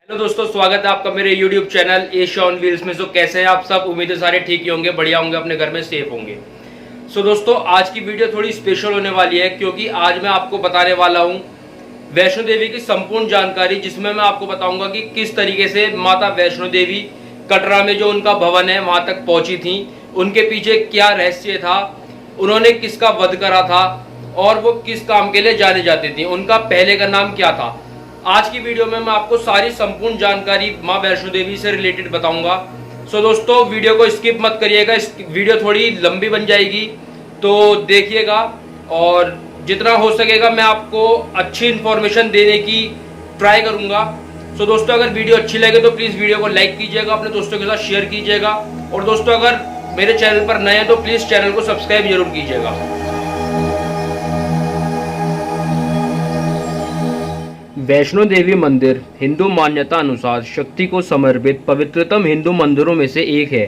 Hello दोस्तों, स्वागत है आपका मेरे YouTube channel Asia on wheels में। कैसे हैं आप सब? उम्मीद है सारे ठीक ही होंगे, बढ़िया होंगे, अपने घर में सेफ होंगे। दोस्तों, आज की वीडियो थोड़ी स्पेशल होने वाली है क्योंकि आज मैं आपको बताने वाला हूं वैष्णो देवी की संपूर्ण जानकारी, जिसमें मैं आपको बताऊंगा कि किस तरीके से माता वैष्णो देवी कटरा में जो उनका भवन है वहां तक पहुंची थी, उनके पीछे क्या रहस्य था, उन्होंने किसका वध करा था और वो किस काम के लिए जाने जाती थी, उनका पहले का नाम क्या था। आज की वीडियो में मैं आपको सारी संपूर्ण जानकारी मां वैष्णो देवी से रिलेटेड बताऊंगा। दोस्तों, वीडियो को स्किप मत करिएगा, इस वीडियो थोड़ी लंबी बन जाएगी तो देखिएगा, और जितना हो सकेगा मैं आपको अच्छी इन्फॉर्मेशन देने की ट्राई करूंगा। दोस्तों, अगर वीडियो अच्छी लगे तो प्लीज़ वीडियो को लाइक कीजिएगा, अपने दोस्तों के साथ शेयर कीजिएगा, और दोस्तों अगर मेरे चैनल पर नए हैं तो प्लीज़ चैनल को सब्सक्राइब जरूर कीजिएगा। वैष्णो देवी मंदिर हिंदू मान्यता अनुसार शक्ति को समर्पित पवित्रतम हिंदू मंदिरों में से एक है,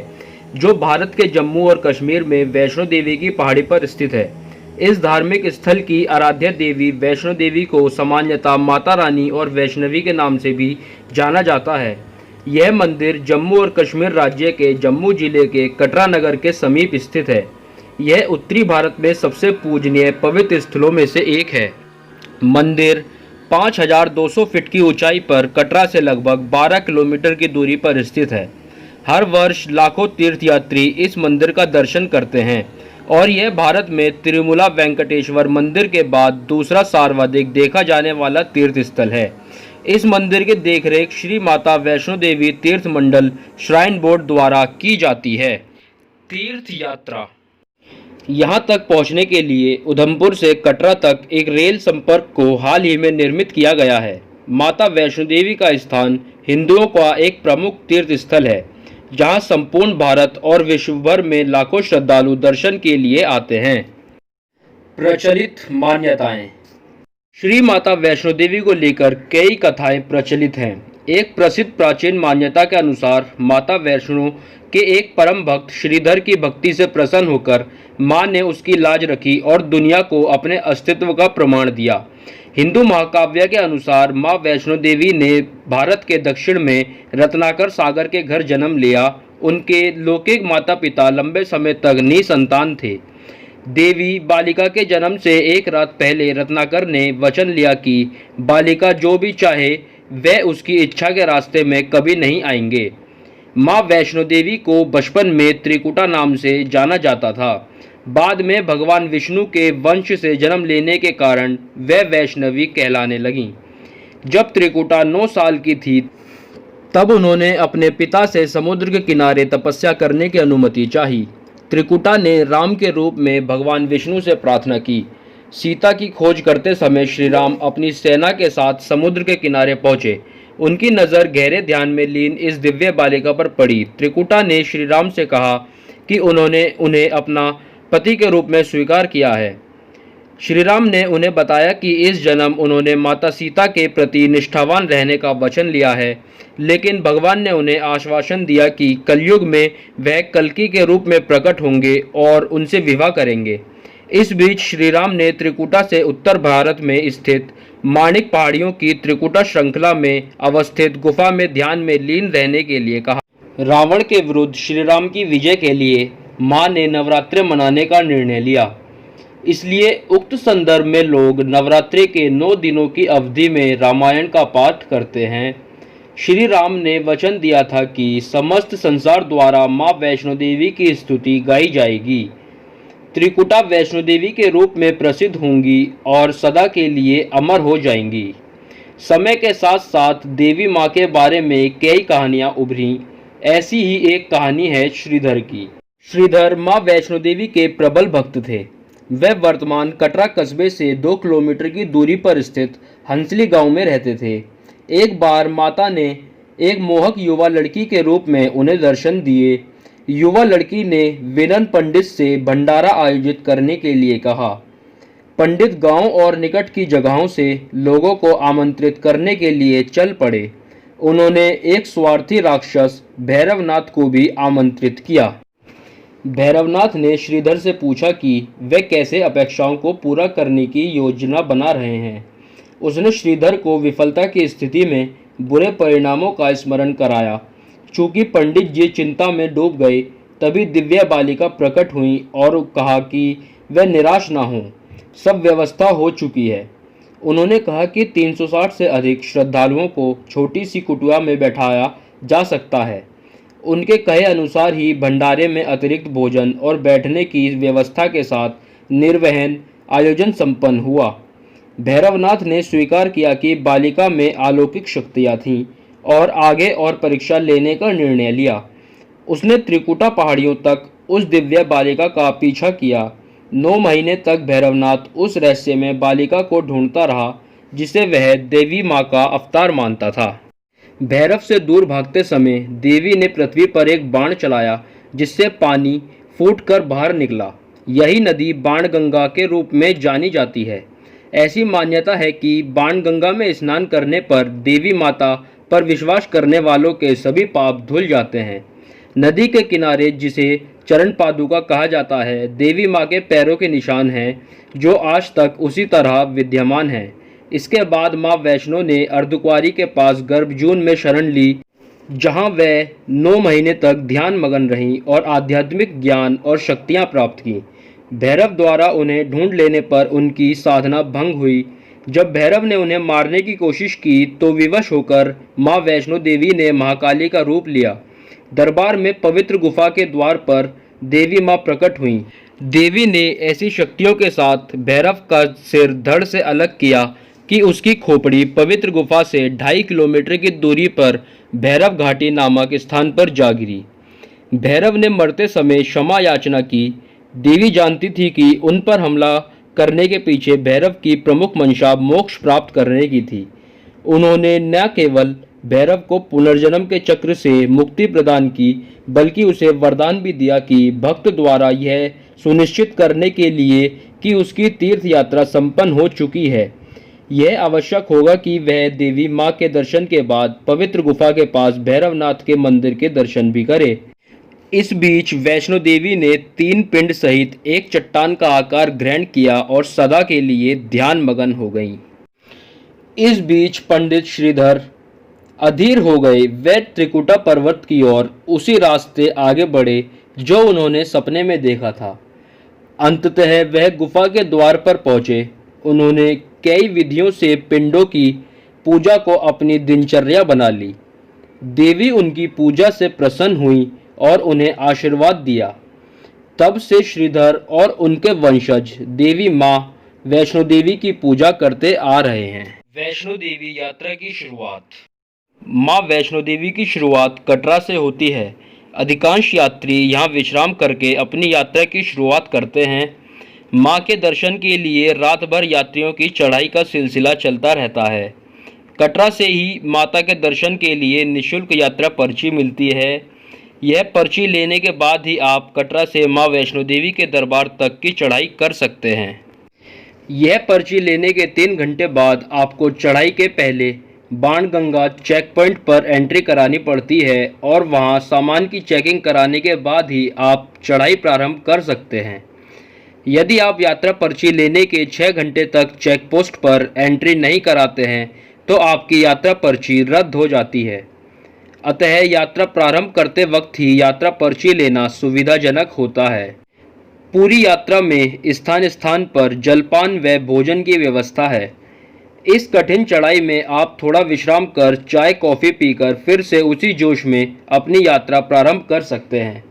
जो भारत के जम्मू और कश्मीर में वैष्णो देवी की पहाड़ी पर स्थित है। इस धार्मिक स्थल की आराध्य देवी वैष्णो देवी को सामान्यतः माता रानी और वैष्णवी के नाम से भी जाना जाता है। यह मंदिर जम्मू और कश्मीर राज्य के जम्मू जिले के कटरा नगर के समीप स्थित है। यह उत्तरी भारत में सबसे पूजनीय पवित्र स्थलों में से एक है। मंदिर 5200 फीट की ऊंचाई पर कटरा से लगभग 12 किलोमीटर की दूरी पर स्थित है। हर वर्ष लाखों तीर्थयात्री इस मंदिर का दर्शन करते हैं और यह भारत में तिरुमला वेंकटेश्वर मंदिर के बाद दूसरा सर्वाधिक देखा जाने वाला तीर्थ स्थल है। इस मंदिर की देखरेख श्री माता वैष्णो देवी तीर्थ मंडल श्राइन बोर्ड द्वारा की जाती है। तीर्थ यात्रा। यहाँ तक पहुँचने के लिए उधमपुर से कटरा तक एक रेल संपर्क को हाल ही में निर्मित किया गया है। माता वैष्णो देवी का स्थान हिंदुओं का एक प्रमुख तीर्थ स्थल है, जहाँ संपूर्ण भारत और विश्व भर में लाखों श्रद्धालु दर्शन के लिए आते हैं। प्रचलित मान्यताएं। श्री माता वैष्णो देवी को लेकर कई कथाएं प्रचलित हैं। एक प्रसिद्ध प्राचीन मान्यता के अनुसार माता वैष्णो के एक परम भक्त श्रीधर की भक्ति से प्रसन्न होकर मां ने उसकी लाज रखी और दुनिया को अपने अस्तित्व का प्रमाण दिया। हिंदू महाकाव्य के अनुसार मां वैष्णो देवी ने भारत के दक्षिण में रत्नाकर सागर के घर जन्म लिया। उनके लौकिक माता पिता लंबे समय तक निसंतान थे। देवी बालिका के जन्म से एक रात पहले रत्नाकर ने वचन लिया कि बालिका जो भी चाहे वह उसकी इच्छा के रास्ते में कभी नहीं आएंगे। माँ वैष्णो देवी को बचपन में त्रिकुटा नाम से जाना जाता था। बाद में भगवान विष्णु के वंश से जन्म लेने के कारण वह वैष्णवी कहलाने लगीं। जब त्रिकुटा 9 साल की थी तब उन्होंने अपने पिता से समुद्र के किनारे तपस्या करने की अनुमति चाही। त्रिकुटा ने राम के रूप में भगवान विष्णु से प्रार्थना की। सीता की खोज करते समय श्री राम अपनी सेना के साथ समुद्र के किनारे पहुंचे। उनकी नज़र गहरे ध्यान में लीन इस दिव्य बालिका पर पड़ी। त्रिकुटा ने श्री राम से कहा कि उन्होंने उन्हें अपना पति के रूप में स्वीकार किया है। श्री राम ने उन्हें बताया कि इस जन्म उन्होंने माता सीता के प्रति निष्ठावान रहने का वचन लिया है, लेकिन भगवान ने उन्हें आश्वासन दिया कि कलयुग में वह कल्कि के रूप में प्रकट होंगे और उनसे विवाह करेंगे। इस बीच श्री राम ने त्रिकुटा से उत्तर भारत में स्थित माणिक पहाड़ियों की त्रिकुटा श्रृंखला में अवस्थित गुफा में ध्यान में लीन रहने के लिए कहा। रावण के विरुद्ध श्री राम की विजय के लिए मां ने नवरात्रि मनाने का निर्णय लिया। इसलिए उक्त संदर्भ में लोग नवरात्रि के 9 दिनों की अवधि में रामायण का पाठ करते हैं। श्री राम ने वचन दिया था कि समस्त संसार द्वारा मां वैष्णो देवी की स्तुति गाई जाएगी। त्रिकुटा वैष्णो देवी के रूप में प्रसिद्ध होंगी और सदा के लिए अमर हो जाएंगी। समय के साथ साथ देवी माँ के बारे में कई कहानियाँ उभरी। ऐसी ही एक कहानी है श्रीधर की। श्रीधर माँ वैष्णो देवी के प्रबल भक्त थे। वह वर्तमान कटरा कस्बे से 2 किलोमीटर की दूरी पर स्थित हंसली गांव में रहते थे। एक बार माता ने एक मोहक युवा लड़की के रूप में उन्हें दर्शन दिए। युवा लड़की ने विनन पंडित से भंडारा आयोजित करने के लिए कहा। पंडित गांव और निकट की जगहों से लोगों को आमंत्रित करने के लिए चल पड़े। उन्होंने एक स्वार्थी राक्षस भैरवनाथ को भी आमंत्रित किया। भैरवनाथ ने श्रीधर से पूछा कि वे कैसे अपेक्षाओं को पूरा करने की योजना बना रहे हैं। उसने श्रीधर को विफलता की स्थिति में बुरे परिणामों का स्मरण कराया। चूंकि पंडित जी चिंता में डूब गए, तभी दिव्या बालिका प्रकट हुई और कहा कि वह निराश ना हों, सब व्यवस्था हो चुकी है। उन्होंने कहा कि 360 से अधिक श्रद्धालुओं को छोटी सी कुटिया में बैठाया जा सकता है। उनके कहे अनुसार ही भंडारे में अतिरिक्त भोजन और बैठने की व्यवस्था के साथ निर्वहन आयोजन संपन्न हुआ। भैरवनाथ ने स्वीकार किया कि बालिका में अलौकिक शक्तियाँ थीं और आगे और परीक्षा लेने का निर्णय लिया। उसने त्रिकुटा पहाड़ियों तक उस दिव्य बालिका का पीछा किया। 9 महीने तक भैरवनाथ उस रहस्य में बालिका को ढूंढता रहा जिसे वह देवी माँ का अवतार मानता था। भैरव से दूर भागते समय देवी ने पृथ्वी पर एक बाण चलाया जिससे पानी फूटकर बाहर निकला। यही नदी बाणगंगा के रूप में जानी जाती है। ऐसी मान्यता है कि बाणगंगा में स्नान करने पर देवी माता पर विश्वास करने वालों के सभी पाप धुल जाते हैं। नदी के किनारे, जिसे चरण पादुका कहा जाता है, देवी माँ के पैरों के निशान हैं जो आज तक उसी तरह विद्यमान हैं। इसके बाद माँ वैष्णो ने अर्धकुंवारी के पास गर्भजून में शरण ली, जहाँ वह 9 महीने तक ध्यान मगन रहीं और आध्यात्मिक ज्ञान और शक्तियाँ प्राप्त की। भैरव द्वारा उन्हें ढूंढ लेने पर उनकी साधना भंग हुई। जब भैरव ने उन्हें मारने की कोशिश की तो विवश होकर माँ वैष्णो देवी ने महाकाली का रूप लिया। दरबार में पवित्र गुफा के द्वार पर देवी माँ प्रकट हुईं। देवी ने ऐसी शक्तियों के साथ भैरव का सिर धड़ से अलग किया कि उसकी खोपड़ी पवित्र गुफा से 2.5 किलोमीटर की दूरी पर भैरव घाटी नामक स्थान पर जा गिरी। भैरव ने मरते समय क्षमा याचना की। देवी जानती थी कि उन पर हमला करने के पीछे भैरव की प्रमुख मंशा मोक्ष प्राप्त करने की थी। उन्होंने न केवल भैरव को पुनर्जन्म के चक्र से मुक्ति प्रदान की, बल्कि उसे वरदान भी दिया कि भक्त द्वारा यह सुनिश्चित करने के लिए कि उसकी तीर्थ यात्रा संपन्न हो चुकी है, यह आवश्यक होगा कि वह देवी माँ के दर्शन के बाद पवित्र गुफा के पास भैरवनाथ के मंदिर के दर्शन भी करे। इस बीच वैष्णो देवी ने 3 पिंड सहित एक चट्टान का आकार ग्रहण किया और सदा के लिए ध्यान मगन हो गईं। इस बीच पंडित श्रीधर अधीर हो गए। वे त्रिकुटा पर्वत की ओर उसी रास्ते आगे बढ़े जो उन्होंने सपने में देखा था। अंततः वह गुफा के द्वार पर पहुंचे। उन्होंने कई विधियों से पिंडों की पूजा को अपनी दिनचर्या बना ली। देवी उनकी पूजा से प्रसन्न हुई और उन्हें आशीर्वाद दिया। तब से श्रीधर और उनके वंशज देवी माँ वैष्णो देवी की पूजा करते आ रहे हैं। वैष्णो देवी यात्रा की शुरुआत। माँ वैष्णो देवी की शुरुआत कटरा से होती है। अधिकांश यात्री यहाँ विश्राम करके अपनी यात्रा की शुरुआत करते हैं। माँ के दर्शन के लिए रात भर यात्रियों की चढ़ाई का सिलसिला चलता रहता है। कटरा से ही माता के दर्शन के लिए निःशुल्क यात्रा पर्ची मिलती है। यह पर्ची लेने के बाद ही आप कटरा से माँ वैष्णो देवी के दरबार तक की चढ़ाई कर सकते हैं। यह पर्ची लेने के 3 घंटे बाद आपको चढ़ाई के पहले बाणगंगा चेक पॉइंट पर एंट्री करानी पड़ती है और वहां सामान की चेकिंग कराने के बाद ही आप चढ़ाई प्रारंभ कर सकते हैं। यदि आप यात्रा पर्ची लेने के 6 घंटे तक चेक पोस्ट पर एंट्री नहीं कराते हैं तो आपकी यात्रा पर्ची रद्द हो जाती है। अतः यात्रा प्रारंभ करते वक्त ही यात्रा पर्ची लेना सुविधाजनक होता है। पूरी यात्रा में स्थान स्थान पर जलपान व भोजन की व्यवस्था है। इस कठिन चढ़ाई में आप थोड़ा विश्राम कर चाय कॉफ़ी पीकर फिर से उसी जोश में अपनी यात्रा प्रारंभ कर सकते हैं।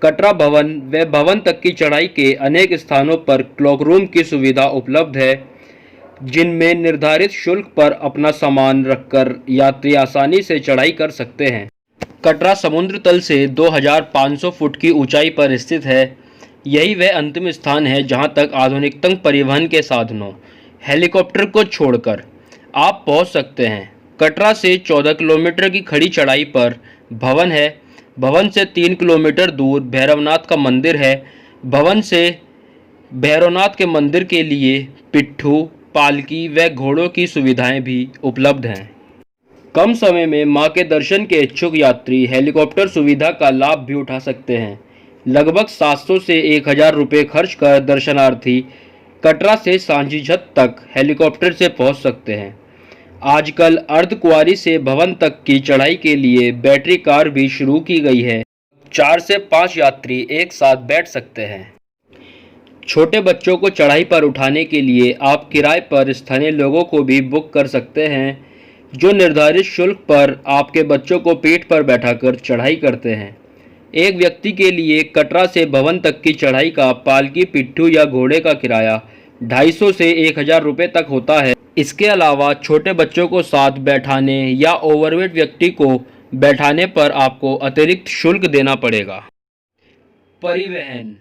कटरा भवन व भवन तक की चढ़ाई के अनेक स्थानों पर क्लॉक रूम की सुविधा उपलब्ध है, जिनमें निर्धारित शुल्क पर अपना सामान रखकर यात्री आसानी से चढ़ाई कर सकते हैं। कटरा समुद्र तल से 2500 फुट की ऊंचाई पर स्थित है। यही वह अंतिम स्थान है जहां तक आधुनिकतम परिवहन के साधनों हेलीकॉप्टर को छोड़कर आप पहुंच सकते हैं। कटरा से 14 किलोमीटर की खड़ी चढ़ाई पर भवन है। भवन से 3 किलोमीटर दूर भैरवनाथ का मंदिर है। भवन से भैरवनाथ के मंदिर के लिए पिट्ठू, पालकी व घोड़ों की सुविधाएं भी उपलब्ध हैं। कम समय में मां के दर्शन के इच्छुक यात्री हेलीकॉप्टर सुविधा का लाभ भी उठा सकते हैं। लगभग 700 से 1000 रुपये खर्च कर दर्शनार्थी कटरा से सांझीछत तक हेलीकॉप्टर से पहुंच सकते हैं। आजकल अर्धकुंवारी से भवन तक की चढ़ाई के लिए बैटरी कार भी शुरू की गई है। 4 से 5 यात्री एक साथ बैठ सकते हैं। छोटे बच्चों को चढ़ाई पर उठाने के लिए आप किराए पर स्थानीय लोगों को भी बुक कर सकते हैं, जो निर्धारित शुल्क पर आपके बच्चों को पीठ पर बैठाकर चढ़ाई करते हैं। एक व्यक्ति के लिए कटरा से भवन तक की चढ़ाई का पालकी, पिट्ठू या घोड़े का किराया 250 से 1000 रुपये तक होता है। इसके अलावा छोटे बच्चों को साथ बैठाने या ओवरवेट व्यक्ति को बैठाने पर आपको अतिरिक्त शुल्क देना पड़ेगा। परिवहन।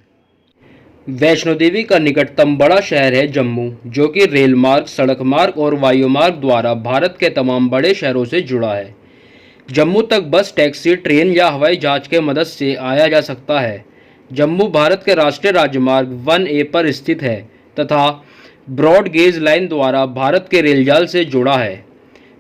वैष्णो देवी का निकटतम बड़ा शहर है जम्मू, जो कि रेल मार्ग, सड़क मार्ग और वायु मार्ग द्वारा भारत के तमाम बड़े शहरों से जुड़ा है। जम्मू तक बस, टैक्सी, ट्रेन या हवाई जहाज के मदद से आया जा सकता है। जम्मू भारत के राष्ट्रीय राजमार्ग 1A पर स्थित है तथा ब्रॉड गेज लाइन द्वारा भारत के रेलजाल से जुड़ा है।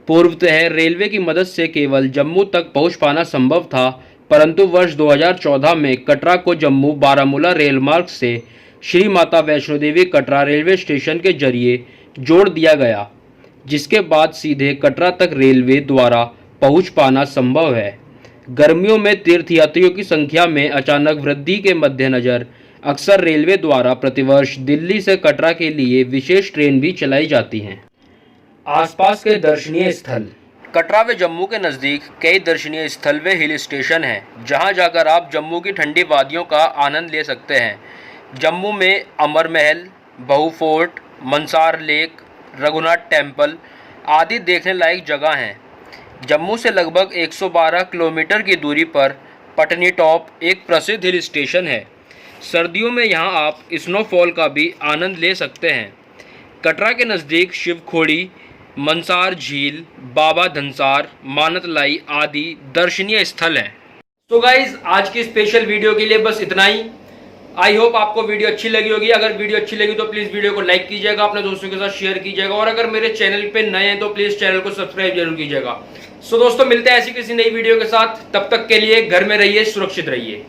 पूर्वतः रेलवे की मदद से केवल जम्मू तक पहुंच पाना संभव था, परंतु वर्ष 2014 में कटरा को जम्मू बारामूला रेल मार्ग से श्री माता वैष्णो देवी कटरा रेलवे स्टेशन के जरिए जोड़ दिया गया, जिसके बाद सीधे कटरा तक रेलवे द्वारा पहुंच पाना संभव है। गर्मियों में तीर्थयात्रियों की संख्या में अचानक वृद्धि के मद्देनजर अक्सर रेलवे द्वारा प्रतिवर्ष दिल्ली से कटरा के लिए विशेष ट्रेन भी चलाई जाती हैं। आसपास के दर्शनीय स्थल। कटरा व जम्मू के नज़दीक कई दर्शनीय स्थल व हिल स्टेशन हैं, जहां जाकर आप जम्मू की ठंडी वादियों का आनंद ले सकते हैं। जम्मू में अमर महल, बहू fort, Mansar lake, Raghunath temple आदि देखने लायक जगह हैं। जम्मू से लगभग 112 किलोमीटर की दूरी पर पटनी टॉप एक प्रसिद्ध हिल स्टेशन है। सर्दियों में यहां आप स्नोफॉल का भी आनंद ले सकते हैं। कटरा के नज़दीक शिवखोड़ी, मंसार झील, बाबा धनसार, मानतलाई आदि दर्शनीय स्थल हैं। तो गाइज, आज की स्पेशल वीडियो के लिए बस इतना ही। आई होप आपको वीडियो अच्छी लगी होगी। अगर वीडियो अच्छी लगी तो प्लीज़ वीडियो को लाइक कीजिएगा, अपने दोस्तों के साथ शेयर कीजिएगा और अगर मेरे चैनल पे नए हैं तो प्लीज़ चैनल को सब्सक्राइब जरूर कीजिएगा। सो दोस्तों, मिलते हैं ऐसी किसी नई वीडियो के साथ। तब तक के लिए घर में रहिए, सुरक्षित रहिए।